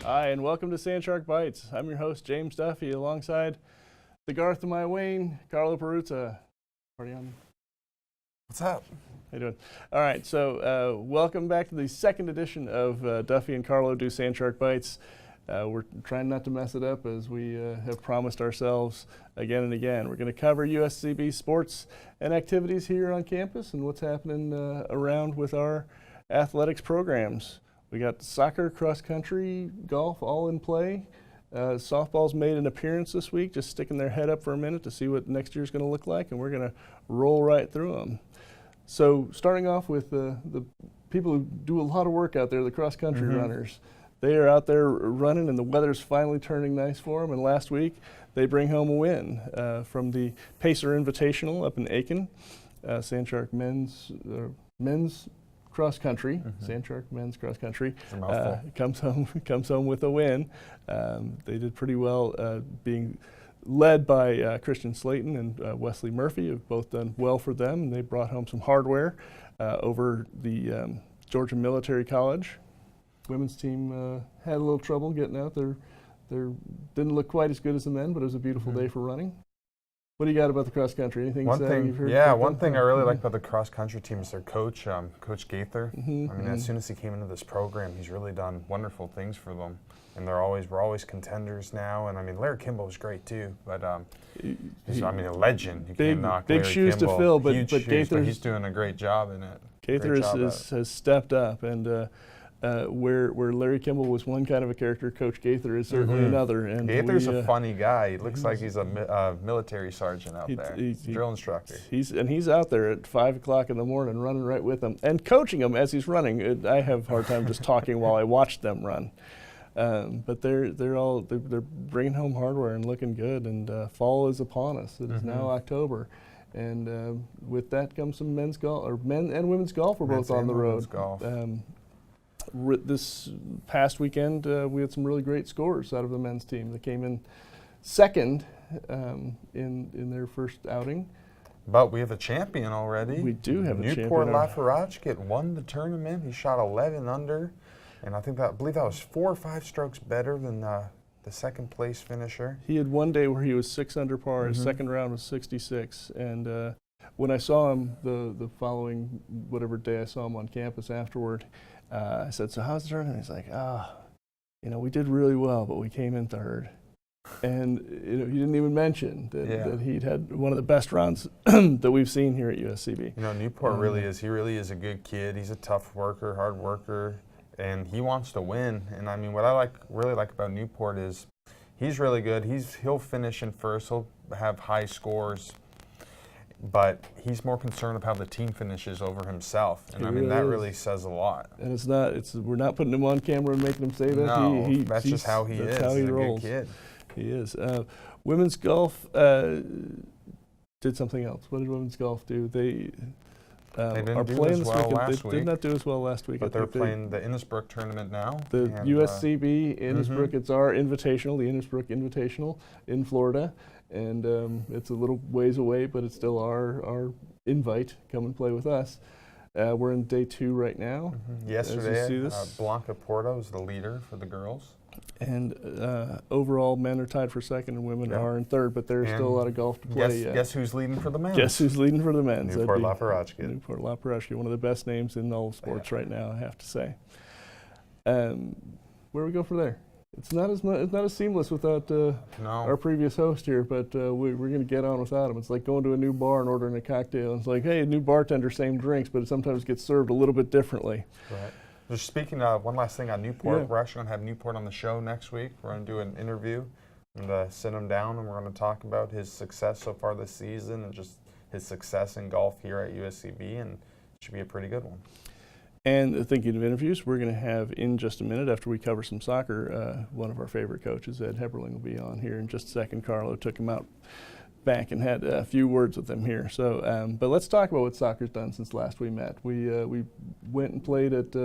Hi, and welcome to Sand Shark Bites. I'm your host, James Duffy, alongside the Garth of my Wayne, Carlo Peruzza. Party on. What's up? How you doing? All right, so welcome back to the second edition of Duffy and Carlo Do Sand Shark Bites. We're trying not to mess it up as we have promised ourselves again and again. We're going to cover USCB sports and activities here on campus and what's happening around with our athletics programs. We got soccer, cross country, golf all in play. Softball's made an appearance this week, just sticking their head up for a minute to see what next year's going to look like, and we're going to roll right through them. So starting off with the people who do a lot of work out there, the cross country runners. They are out there running, and the weather's finally turning nice for them. And last week, they bring home a win from the Pacer Invitational up in Aiken. Sand Shark men's cross country, Sand Shark men's cross country, comes home with a win. They did pretty well, being led by Christian Slayton and Wesley Murphy, have both done well for them. And they brought home some hardware over the Georgia Military College. Women's team had a little trouble getting out there. They didn't look quite as good as the men, but it was a beautiful day for running. What do you got about the cross country? Anything you've heard? Yeah, one thing I really like about the cross country team is their coach, Coach Gaither. I mean, as soon as he came into this program, he's really done wonderful things for them, and we're always contenders now. And I mean, Larry Kimball was great too, but he's a legend. You can't knock big Larry shoes Kimball. to fill, but Gaither's he's doing a great job in it. Gaither has stepped up, and where Larry Kimball was one kind of a character, Coach Gaither is certainly another. And Gaither's a funny guy. He looks like he's a military sergeant out there. Drill instructor. He's out there at 5 o'clock in the morning running right with them and coaching them as he's running. I have a hard time just talking while I watch them run. But they're bringing home hardware and looking good, and fall is upon us. It is now October. And with that comes some men's golf, or men and women's golf are both on the road. This past weekend, we had some really great scores out of the men's team. They came in second in their first outing. But we have a champion already. We do have a champion. Newport Lafarachkit won the tournament. He shot 11 under, and I believe that was 4 or 5 strokes better than the second place finisher. He had one day where he was 6 under par. His second round was 66, and when I saw him the following whatever day I saw him on campus afterward, I said, "So how's the tournament?" He's like, we did really well, but we came in third." And he didn't even mention that he'd had one of the best rounds that we've seen here at USCB. Newport really is. He really is a good kid. He's a tough worker, hard worker, and he wants to win. And I mean, what I really like about Newport is he's really good. He'll finish in first. He'll have high scores. But he's more concerned about how the team finishes over himself, and I mean that really says a lot. And we're not putting him on camera and making him say that. No, that's just how he is. That's how he rolls. He's a good kid. He is. Women's golf did something else. What did women's golf do? They didn't are do playing as this well weekend. last They week. did not do as well last week. But they're playing the Innisbrook tournament now. The USCB Innisbrook. It's our invitational, the Innisbrook Invitational in Florida. And it's a little ways away, but it's still our invite. Come and play with us. We're in day 2 right now. Yesterday, Blanca Porto was the leader for the girls. And overall, men are tied for second, and women are in third. But there's still a lot of golf to play. Guess who's leading for the men? Guess who's leading for the men? Newport Lafarachkit. Newport Lafarachkit, one of the best names in all sports right now, I have to say. Where do we go from there? It's not as seamless without our previous host here, but we're going to get on without him. It's like going to a new bar and ordering a cocktail. It's like, hey, new bartender, same drinks, but it sometimes gets served a little bit differently. Right. Just speaking of one last thing on Newport, we're actually going to have Newport on the show next week. We're going to do an interview and sit him down, and we're going to talk about his success so far this season and just his success in golf here at USCB, and it should be a pretty good one. And thinking of interviews, we're going to have in just a minute, after we cover some soccer, one of our favorite coaches, Ed Heberling, will be on here in just a second. Carlo took him out back and had a few words with him here. So, but let's talk about what soccer's done since last we met. We went and played at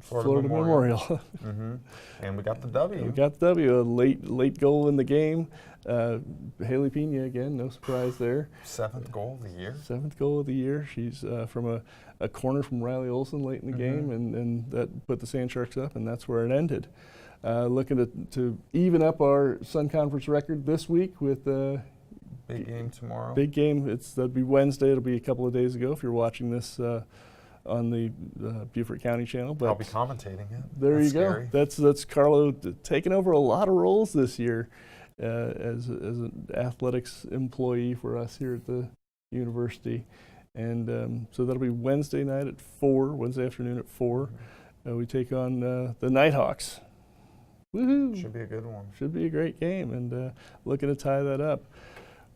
Florida Memorial. And we got the W. We got the W, a late goal in the game. Haley Pena again, no surprise there. 7th goal of the year. 7th goal of the year. She's from a corner from Riley Olson late in the game, and that put the Sand Sharks up, and that's where it ended. Looking to even up our Sun Conference record this week with big game tomorrow. Big game. That'll be Wednesday. It'll be a couple of days ago if you're watching this on the Beaufort County channel. But I'll be commentating it. There That's you go. scary. That's Carlo taking over a lot of roles this year as an athletics employee for us here at the university. And so that'll be Wednesday night at 4, Wednesday afternoon at 4. We take on the Nighthawks. Woohoo! Should be a good one. Should be a great game, and looking to tie that up.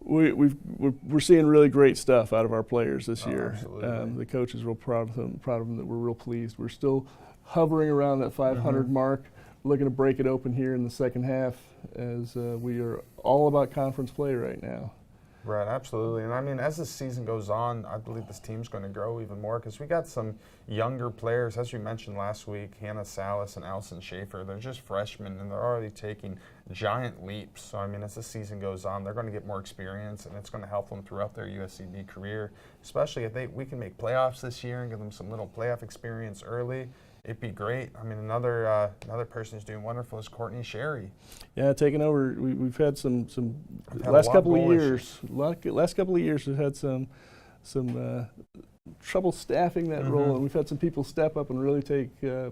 We're seeing really great stuff out of our players this year. Absolutely. The coach is real proud of them. That we're real pleased. We're still hovering around that 500 mark. Looking to break it open here in the second half, as we are all about conference play right now. Right, absolutely. And I mean, as the season goes on, I believe this team's going to grow even more because we got some younger players, as we mentioned last week, Hannah Salas and Allison Schaefer. They're just freshmen, and they're already taking giant leaps. So, I mean, as the season goes on, they're going to get more experience, and it's going to help them throughout their USCB career, especially if we can make playoffs this year and give them some little playoff experience early. It'd be great. I mean, another person who's doing wonderful is Courtney Sherry. Yeah, taking over. We've had some had last a lot couple of of goal years. Last couple of years, we've had some trouble staffing that role, and we've had some people step up and really take a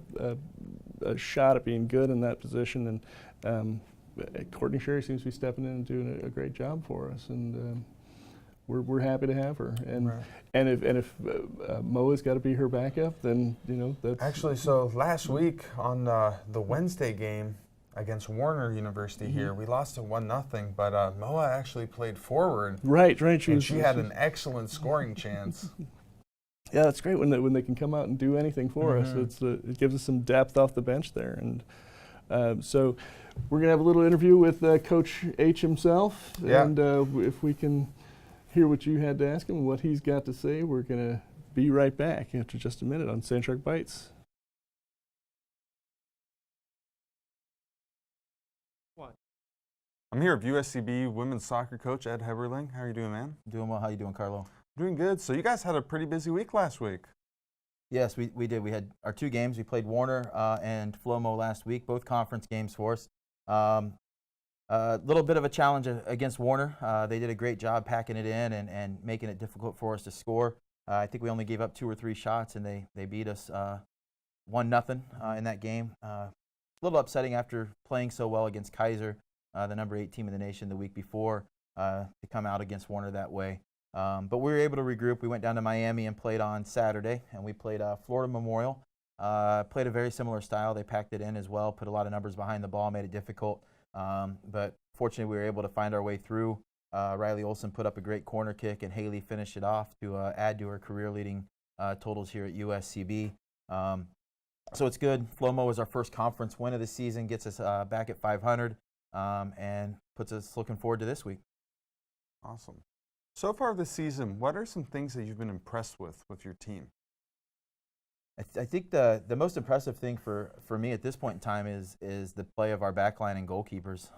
shot at being good in that position. And Courtney Sherry seems to be stepping in and doing a great job for us, and we're happy to have her. And if Moa's got to be her backup, then that's Actually. So last week on the Wednesday game against Warner University here, we lost it 1-0. But Moa actually played forward. Right. She had an excellent scoring chance. Yeah, that's great when they can come out and do anything for us. It gives us some depth off the bench there, and so we're gonna have a little interview with Coach H himself, and if we can hear what you had to ask him and what he's got to say, we're gonna be right back after just a minute on Sand Shark Bites. I'm here with USCB women's soccer coach Ed Heberling. How are you doing, man? Doing well. How you doing, Carlo? Doing good. So you guys had a pretty busy week last week. Yes, we did. We had our 2 games. We played Warner and Flomo last week, both conference games for us. A little bit of a challenge against Warner. They did a great job packing it in and making it difficult for us to score. I think we only gave up 2 or 3 shots, and they beat us 1-0 in that game. A little upsetting after playing so well against Kaiser, the number 8 team in the nation the week before, to come out against Warner that way. But we were able to regroup. We went down to Miami and played on Saturday, and we played Florida Memorial. Played a very similar style. They packed it in as well, put a lot of numbers behind the ball, made it difficult. But fortunately, we were able to find our way through. Riley Olson put up a great corner kick, and Haley finished it off to add to her career-leading totals here at USCB. So it's good. Flomo is our first conference win of the season, gets us back at 500, and puts us looking forward to this week. Awesome. So far this season, what are some things that you've been impressed with your team? I think the most impressive thing for me at this point in time is the play of our backline and goalkeepers.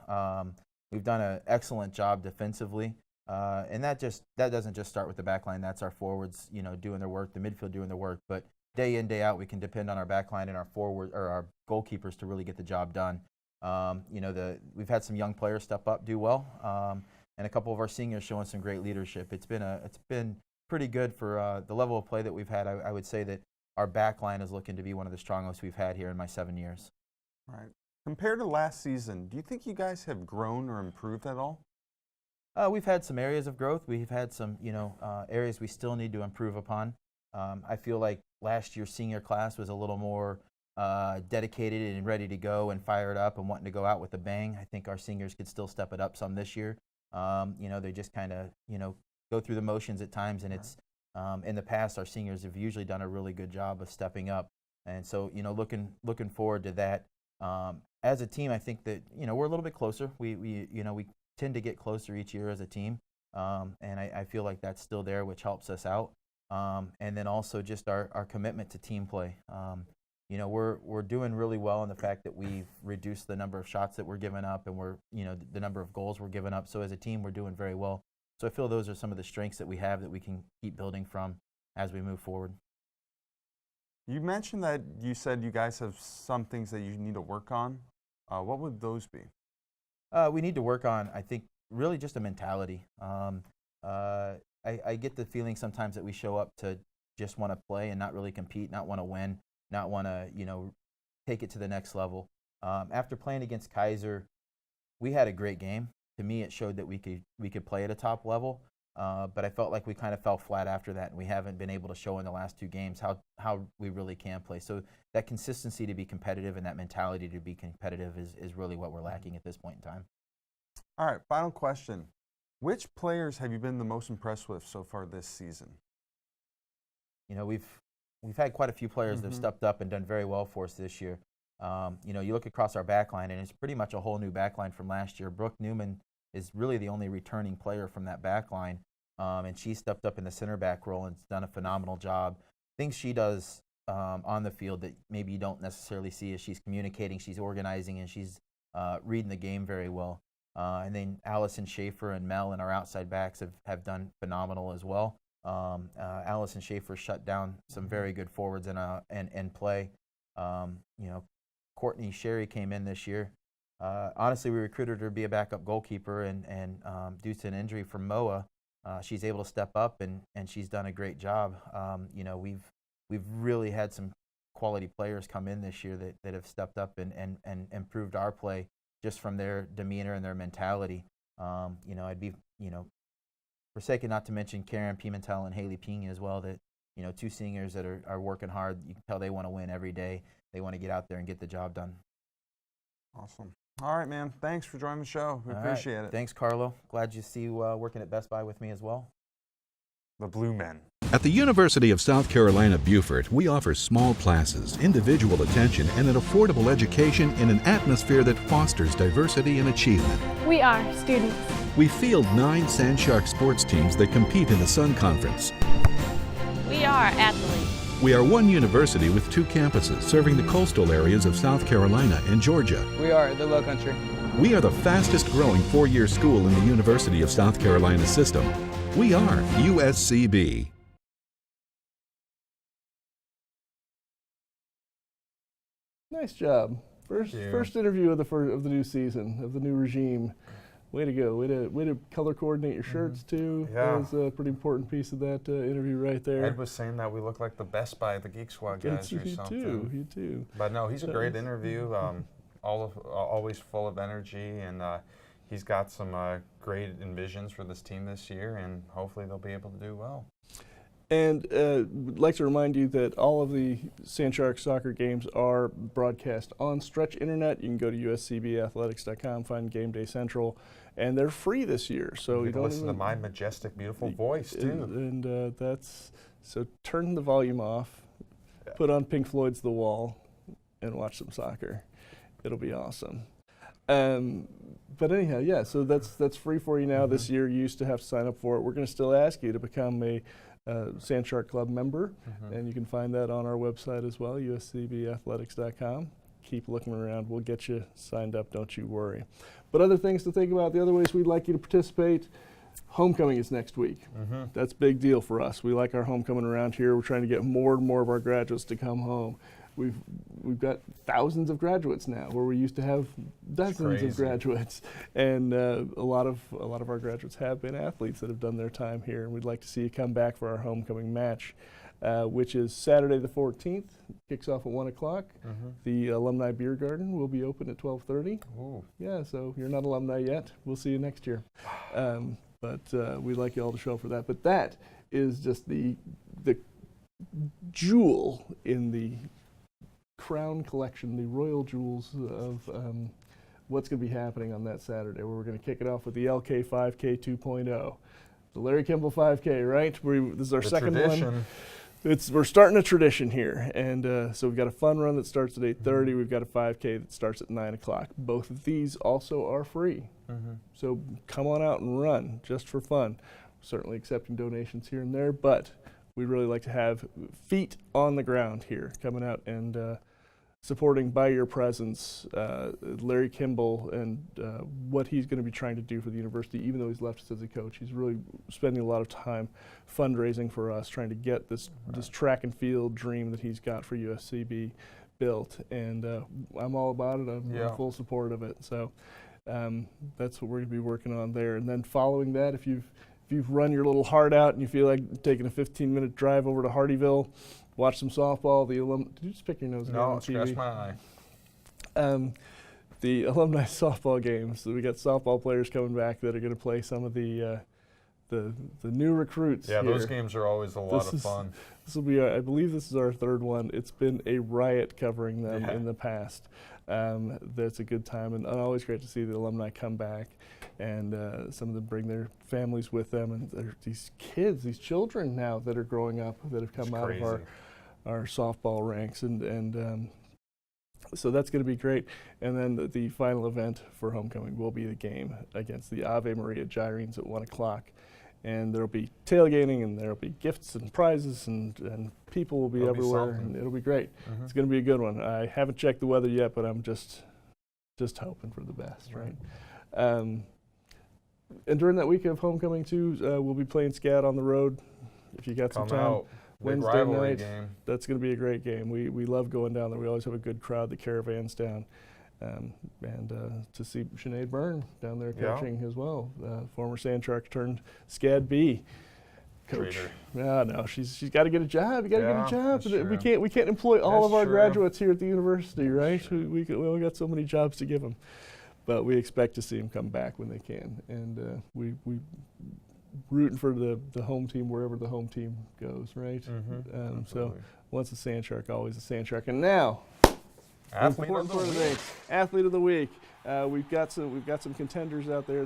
We've done an excellent job defensively, and that doesn't just start with the backline. That's our forwards, doing their work, the midfield doing their work. But day in, day out, we can depend on our backline and our goalkeepers to really get the job done. We've had some young players step up, do well, and a couple of our seniors showing some great leadership. It's been pretty good for the level of play that we've had. I would say that our back line is looking to be one of the strongest we've had here in my 7 years. Right. Compared to last season, do you think you guys have grown or improved at all? We've had some areas of growth. We've had some, areas we still need to improve upon. I feel like last year's senior class was a little more dedicated and ready to go and fired up and wanting to go out with a bang. I think our seniors could still step it up some this year. They just kind of, go through the motions at times, and it's in the past our seniors have usually done a really good job of stepping up, and so looking forward to that. As a team, I think that we're a little bit closer. We tend to get closer each year as a team, and I feel like that's still there, which helps us out. And then also just our commitment to team play. you know, we're doing really well in the fact that we've reduced the number of shots that we're giving up, and we're, you know, the number of goals we're giving up. So as a team, we're doing very well. So I feel those are some of the strengths that we have that we can keep building from as we move forward. You mentioned that you said you guys have some things that you need to work on. What would those be? We need to work on, I think, really just a mentality. I get the feeling sometimes that we show up to just want to play and not really compete, not want to win, not want to, you know, take it to the next level. After playing against Kaiser, we had a great game. To me, it showed that we could play at a top level, but I felt like we kind of fell flat after that, and we haven't been able to show in the last 2 games how we really can play. So that consistency to be competitive and that mentality to be competitive is really what we're lacking at this point in time. All right, final question. Which players have you been the most impressed with so far this season? You know, we've had quite a few players that have stepped up and done very well for us this year. You know, you look across our back line, and it's pretty much a whole new back line from last year. Brooke Newman is really the only returning player from that back line, and she stepped up in the center back role and has done a phenomenal job. Things she does on the field that maybe you don't necessarily see is she's communicating, she's organizing, and she's reading the game very well. And then Allison Schaefer and Mel and our outside backs have done phenomenal as well. Allison Schaefer shut down some very good forwards and play. You know, Courtney Sherry came in this year. Honestly, we recruited her to be a backup goalkeeper, and due to an injury from Moa, she's able to step up and she's done a great job. You know, we've really had some quality players come in this year that have stepped up and improved our play just from their demeanor and their mentality. You know, I'd be, you know, forsaken not to mention Karen Pimentel and Haley Pena as well, that, you know, 2 seniors that are working hard. You can tell they want to win every day. They want to get out there and get the job done. Awesome. All right, man. Thanks for joining the show. We appreciate it. Thanks, Carlo. Glad you see you working at Best Buy with me as well. The Blue Men. At the University of South Carolina, Beaufort, we offer small classes, individual attention, and an affordable education in an atmosphere that fosters diversity and achievement. We are students. We field 9 Sandshark sports teams that compete in the Sun Conference. We are athletes. We are one university with 2 campuses serving the coastal areas of South Carolina and Georgia. We are the Low Country. We are the fastest growing 4-year school in the University of South Carolina system. We are USCB. Nice job. First interview of the new season, of the new regime. Way to go. Way to color coordinate your shirts too. Yeah. That was a pretty important piece of that interview right there. Ed was saying that we look like the Best Buy, the Geek Squad guys or something. You too. But no, he's a great interview. Always full of energy, and he's got some great envisions for this team this year, and hopefully they'll be able to do well. And would like to remind you that all of the Sandshark soccer games are broadcast on Stretch Internet. You can go to uscbathletics.com, find Game Day Central, and they're free this year. So you can listen to my majestic, beautiful voice too. And that's so. Turn the volume off, put on Pink Floyd's The Wall, and watch some soccer. It'll be awesome. But anyhow, yeah. So that's free for you now. This year, you used to have to sign up for it. We're going to still ask you to become a Sandshark Club member, and you can find that on our website as well, uscbathletics.com. Keep looking around. We'll get you signed up, don't you worry. But other things to think about, the other ways we'd like you to participate, homecoming is next week. That's a big deal for us. We like our homecoming around here. We're trying to get more and more of our graduates to come home. We've got thousands of graduates now, where we used to have dozens of graduates, and a lot of our graduates have been athletes that have done their time here, and we'd like to see you come back for our homecoming match, which is Saturday the 14th. Kicks off at 1 o'clock. The Alumni Beer Garden will be open at 12:30. Yeah, so if you're not alumni yet, we'll see you next year. But we'd like you all to show up for that. But that is just the jewel in the crown collection, the royal jewels of what's going to be happening on that Saturday, where we're going to kick it off with the LK 5K 2.0. The Larry Kimball 5K, right? This is our second one. We're starting a tradition here, and so we've got a fun run that starts at 8:30. We've got a 5K that starts at 9 o'clock. Both of these also are free, so come on out and run just for fun. Certainly accepting donations here and there, but we'd really like to have feet on the ground here, coming out and supporting by your presence Larry Kimball and what he's going to be trying to do for the university, even though he's left us as a coach. He's really spending a lot of time fundraising for us, trying to get this track and field dream that he's got for USCB built. And I'm all about it. I'm in full support of it. So that's what we're going to be working on there. And then following that, if you've run your little heart out and you feel like taking a 15-minute drive over to Hardyville, watch some softball. Did you just pick your nose again on TV? No, scratch my eye. The alumni softball games. So we got softball players coming back that are going to play some of the new recruits. Yeah, here. those games are always a lot of fun. This will be, I believe, this is our third one. It's been a riot covering them in the past. That's a good time, and always great to see the alumni come back, and some of them bring their families with them, and there are these kids, these children now that are growing up that have come out of our softball ranks, and so that's going to be great. And then the final event for homecoming will be the game against the Ave Maria Gyrenes at 1 o'clock. And there'll be tailgating, and there'll be gifts and prizes, and people will be everywhere, and it'll be great. It's going to be a good one. I haven't checked the weather yet, but I'm just hoping for the best, right? And during that week of homecoming too, we'll be playing SCAD on the road. If you got some time, Wednesday night, game. That's going to be a great game. We love going down there. We always have a good crowd. The caravans down. And to see Sinead Byrne down there coaching as well, former Sand Shark turned SCAD B coach. No, she's got to get a job. You got to get a job. We can't employ all of our graduates here at the university, right? We only got so many jobs to give them, but we expect to see them come back when they can, and we rooting for the home team wherever the home team goes, right? So once a Sand Shark, always a Sand Shark, and now. Athlete of the week. We've got some contenders out there.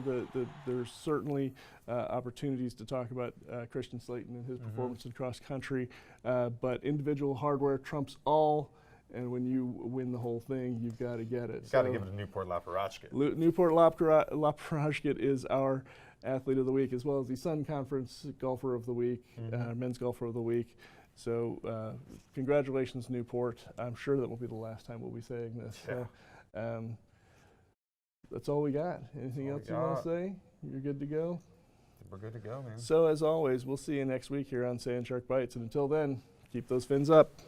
There's certainly opportunities to talk about Christian Slayton and his performance in cross country, but individual hardware trumps all. And when you win the whole thing, you've got to get it. You've got to give it to Newport Laparashkit. Newport Laparashkit is our athlete of the week, as well as the Sun Conference golfer of the week, men's golfer of the week. So congratulations, Newport. I'm sure that won't be the last time we'll be saying this. Yeah. So, that's all we got. Anything else you want to say? You're good to go? We're good to go, man. So as always, we'll see you next week here on Sand Shark Bites. And until then, keep those fins up.